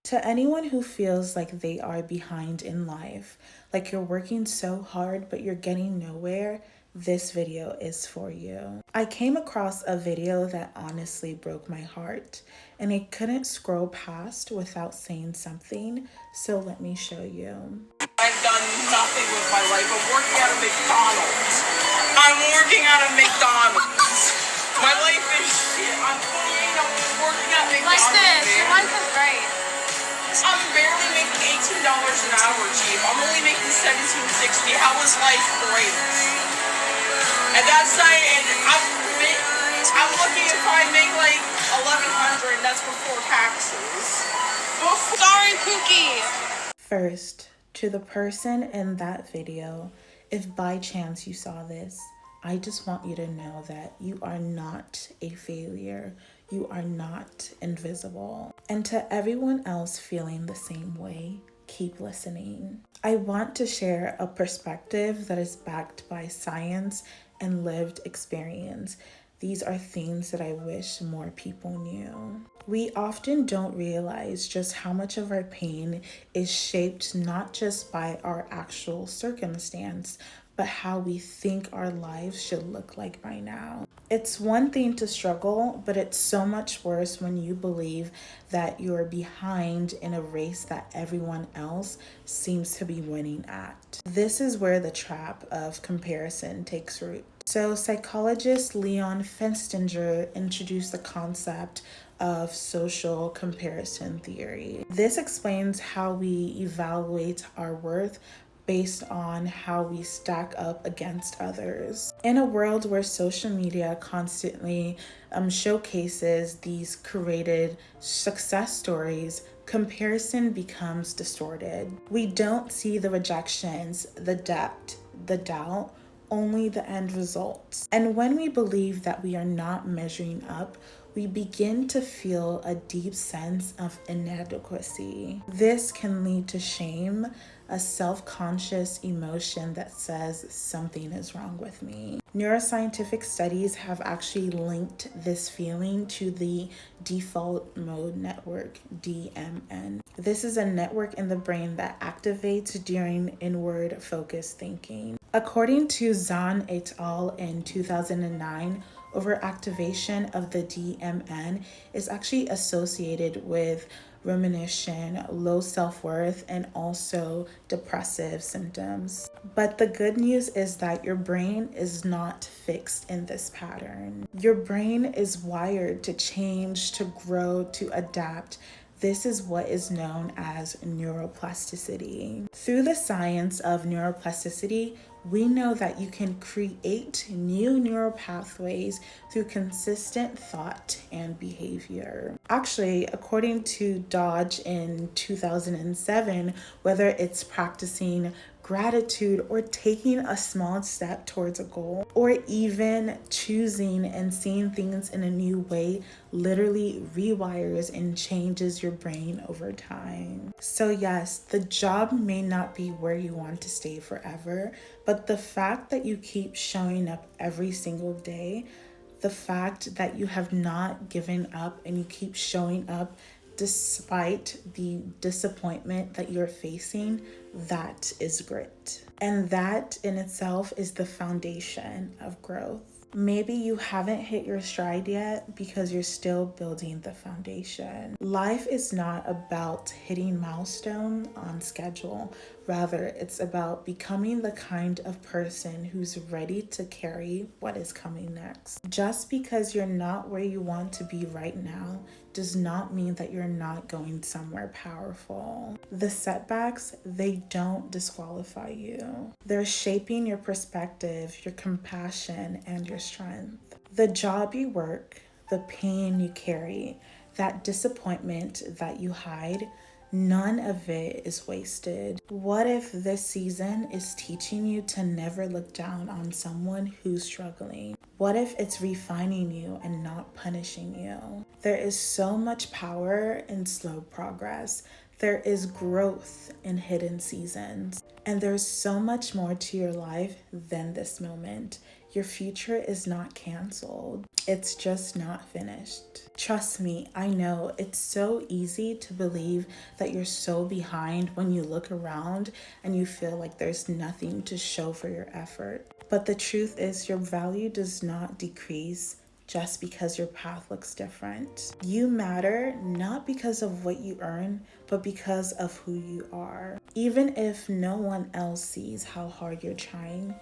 To anyone who feels like they are behind in life, like you're working so hard but you're getting nowhere, this video is for you. I came across a video that honestly broke my heart, and I couldn't scroll past without saying something, so let me show you. I've done nothing with my life. I'm working at a McDonald's. My life is shit. I'm 28, I'm working at McDonald's. Like this, your life is great. I'm barely making $18 an hour, Chief. I'm only making $17.60. How is life great? And that's not, and I'm looking if I make like $1,100. That's before taxes. Sorry, Pookie. First, to the person in that video, if by chance you saw this, I just want you to know that you are not a failure. You are not invisible. And to everyone else feeling the same way, keep listening. I want to share a perspective that is backed by science and lived experience. These are things that I wish more people knew. We often don't realize just how much of our pain is shaped not just by our actual circumstance, but how we think our lives should look like by now. It's one thing to struggle, but it's so much worse when you believe that you're behind in a race that everyone else seems to be winning at. This is where the trap of comparison takes root. So psychologist Leon Festinger introduced the concept of social comparison theory. This explains how we evaluate our worth based on how we stack up against others. In a world where social media constantly showcases these curated success stories, comparison becomes distorted. We don't see the rejections, the depth, the doubt, only the end results. And when we believe that we are not measuring up, we begin to feel a deep sense of inadequacy. This can lead to shame, a self-conscious emotion that says something is wrong with me. Neuroscientific studies have actually linked this feeling to the default mode network, DMN. This is a network in the brain that activates during inward focused thinking. According to Zahn et al. In 2009, overactivation of the DMN is actually associated with rumination, low self-worth, and also depressive symptoms. But the good news is that your brain is not fixed in this pattern. Your brain is wired to change, to grow, to adapt. This is what is known as neuroplasticity. Through the science of neuroplasticity, we know that you can create new neural pathways through consistent thought and behavior. Actually, according to Doidge in 2007, whether it's practicing gratitude or taking a small step towards a goal, or even choosing and seeing things in a new way, literally rewires and changes your brain over time. So yes, the job may not be where you want to stay forever, but the fact that you keep showing up every single day, the fact that you have not given up and you keep showing up despite the disappointment that you're facing, that is grit. And that in itself is the foundation of growth. Maybe you haven't hit your stride yet because you're still building the foundation. Life is not about hitting milestone on schedule. Rather, it's about becoming the kind of person who's ready to carry what is coming next. Just because you're not where you want to be right now does not mean that you're not going somewhere powerful. The setbacks, they don't disqualify you. They're shaping your perspective, your compassion, and your strength. The job you work, the pain you carry, that disappointment that you hide, none of it is wasted. What if this season is teaching you to never look down on someone who's struggling? What if it's refining you and not punishing you? There is so much power in slow progress. There is growth in hidden seasons. And there's so much more to your life than this moment. Your future is not canceled. It's just not finished. Trust me, I know it's so easy to believe that you're so behind when you look around and you feel like there's nothing to show for your effort. But the truth is, your value does not decrease just because your path looks different. You matter not because of what you earn, but because of who you are. Even if no one else sees how hard you're trying,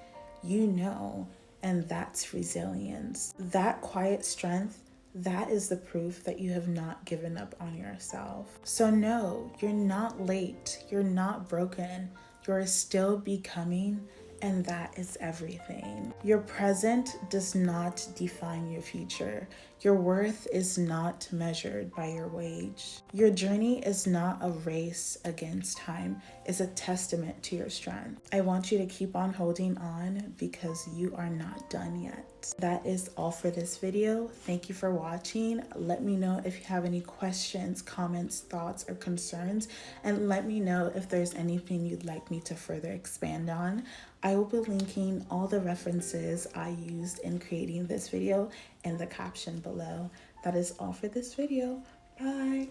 you know, and that's resilience. That quiet strength, that is the proof that you have not given up on yourself. So no, you're not late, you're not broken, you're still becoming, and that is everything. Your present does not define your future. Your worth is not measured by your wage. Your journey is not a race against time. It's a testament to your strength. I want you to keep on holding on because you are not done yet. That is all for this video. Thank you for watching. Let me know if you have any questions, comments, thoughts, or concerns, and let me know if there's anything you'd like me to further expand on. I will be linking all the references I used in creating this video in the caption below. That is all for this video. Bye.